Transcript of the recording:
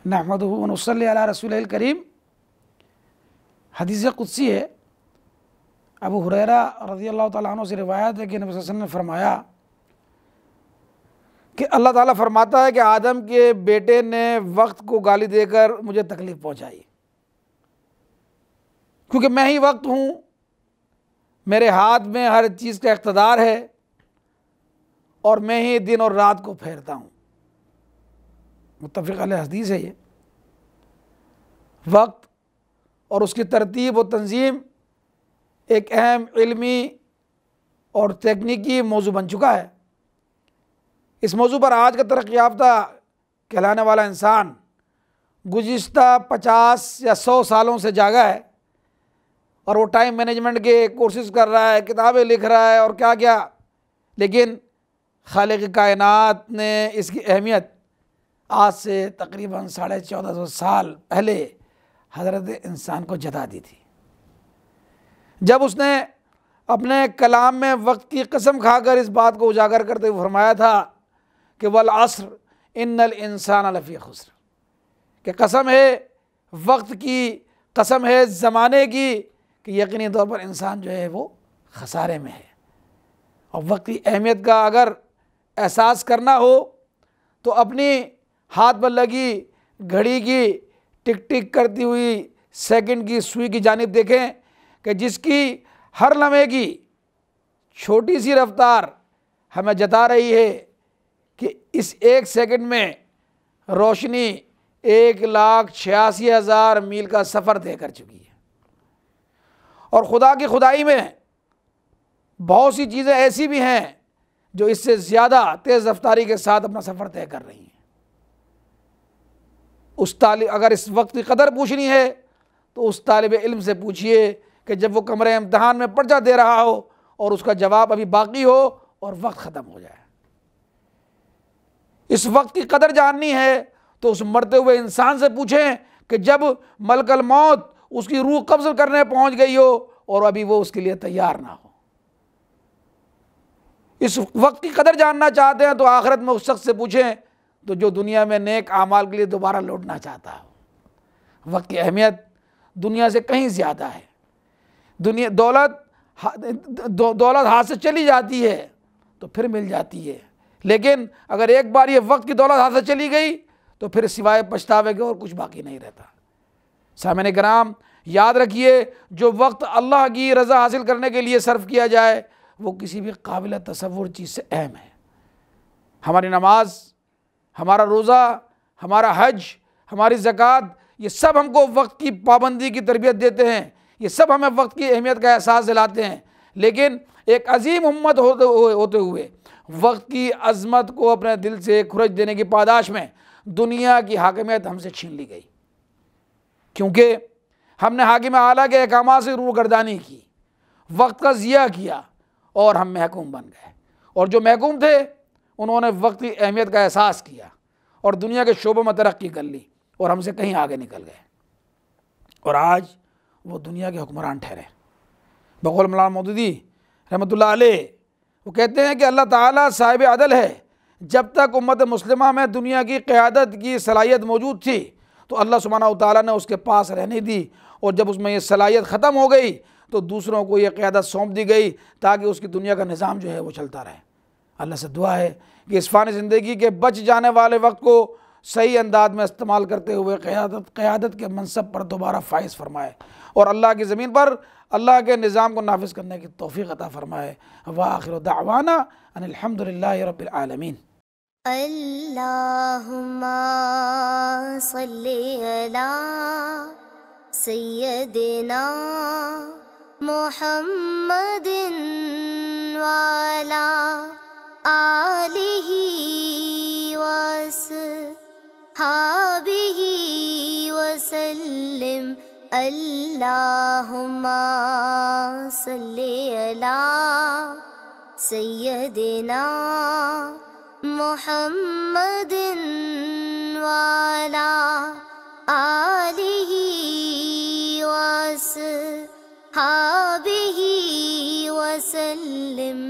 नहमदुहु व नुसल्ली अला रसूलिल करीम। हदीस कुदसी है, अबू हुरैरा रज़ियल्लाहु ताला अन्हु से रिवायत है कि नबी सल्लल्लाहु अलैहि वसल्लम ने फरमाया कि अल्लाह ताला फरमाता है कि आदम के बेटे ने वक्त को गाली देकर मुझे तकलीफ़ पहुंचाई, क्योंकि मैं ही वक्त हूँ, मेरे हाथ में हर चीज़ का इख्तिदार है और मैं ही दिन और रात को फेरता हूँ। मुत्तफ़िक़ अलैह हदीस है ये। वक्त और उसकी तरतीब और तंजीम एक अहम इल्मी और तकनीकी मौजू बन चुका है। इस मौजू पर आज का तरक्की याफ्ता कहलाने वाला इंसान गुज़िश्ता 50 या 100 सालों से जागा है और वो टाइम मैनेजमेंट के कोर्सेज़ कर रहा है, किताबें लिख रहा है और क्या क्या, लेकिन खालिक़ कायनात ने इसकी अहमियत आज से तकरीबन 1450 साल पहले हज़रत इंसान को जता दी थी, जब उसने अपने कलाम में वक्त की कसम खाकर इस बात को उजागर करते हुए फरमाया था कि वल अस्र इन्नल इंसान लफ़ी खुस्र, कि कसम है वक्त की, कसम है ज़माने की, कि यकीनी तौर पर इंसान जो है वो खसारे में है। और वक्त की अहमियत का अगर एहसास करना हो तो अपनी हाथ पर लगी घड़ी की टिक टिक करती हुई सेकंड की सुई की जानिब देखें कि जिसकी हर लम्हे की छोटी सी रफ्तार हमें जता रही है कि इस एक सेकंड में रोशनी 1,86,000 मील का सफ़र तय कर चुकी है। और खुदा की खुदाई में बहुत सी चीज़ें ऐसी भी हैं जो इससे ज़्यादा तेज़ रफ्तारी के साथ अपना सफ़र तय कर रही हैं। अगर इस वक्त की कदर पूछनी है तो उस तालिब इल्म से पूछिए कि जब वो कमरे इम्तहान में पर्चा दे रहा हो और उसका जवाब अभी बाकी हो और वक्त ख़त्म हो जाए। इस वक्त की कदर जाननी है तो उस मरते हुए इंसान से पूछें कि जब मलकल मौत उसकी रूह कब्ज़ करने पहुंच गई हो और अभी वो उसके लिए तैयार ना हो। इस वक्त की कदर जानना चाहते हैं तो आखिरत में उस शख्स से पूछें तो जो दुनिया में नेक आमाल के लिए दोबारा लौटना चाहता हो। वक्त की अहमियत दुनिया से कहीं ज़्यादा है। दुनिया दौलत हाथ से चली जाती है तो फिर मिल जाती है, लेकिन अगर एक बार ये वक्त की दौलत हाथ से चली गई तो फिर सिवाय पछतावे के और कुछ बाकी नहीं रहता। सामने कराम, याद रखिए, जो वक्त अल्लाह की रज़ा हासिल करने के लिए सर्फ किया जाए वो किसी भी काबिल तसव्वुर चीज़ से अहम है। हमारी नमाज, हमारा रोज़ा, हमारा हज, हमारी ज़कात, ये सब हमको वक्त की पाबंदी की तरबियत देते हैं, ये सब हमें वक्त की अहमियत का एहसास दिलाते हैं। लेकिन एक अजीम उम्मत होते हुए वक्त की अज़मत को अपने दिल से खुरच देने की पादाश में दुनिया की हाकिमियत हमसे छीन ली गई, क्योंकि हमने हाकिम आला के अहकामात से रूगर्दानी की, वक्त का ज़िया किया और हम महकूम बन गए। और जो महकूम थे उन्होंने वक्त की अहमियत का एहसास किया और दुनिया के शोबों में तरक्की कर ली और हमसे कहीं आगे निकल गए और आज वो दुनिया के हुक्मरान ठहरे। बक़ौल मौलाना मौदूदी रहमतुल्लाह अलैह, वो कहते हैं कि अल्लाह ताला साहिब अदल है। जब तक उम्मत मुस्लिमा में दुनिया की क़यादत की सलाहियत मौजूद थी तो अल्लाह सुब्हानहू तआला ने उसके पास रहने दी, और जब उसमें ये सलाहियत ख़त्म हो गई तो दूसरों को ये क़यादत सौंप दी गई ताकि उसकी दुनिया का निज़ाम जो है वो चलता रहे। अल्लाह से दुआ है कि इस फ़ानी ज़िंदगी के बच जाने वाले वक्त को सही अंदाज में इस्तेमाल करते हुए क़यादत के मनसब पर दोबारा फ़ाइज़ फरमाए और अल्लाह की ज़मीन पर अल्लाह के निज़ाम को नाफिज़ करने की तौफ़ीक़ अता फ़रमाए। व आखिर दावाना अनिल हम्दुलिल्लाहि रब्बिल आलमीन। अल्लाहुम्मा सल्ली अला सय्यदिना मुहम्मदिन वाला आलिही वसहाबिही वसल्लिम। अल्लाहुम्मा सल्ली अला सय्यदिना मुहम्मदिन वाला आलिही वसहाबिही वसल्लिम।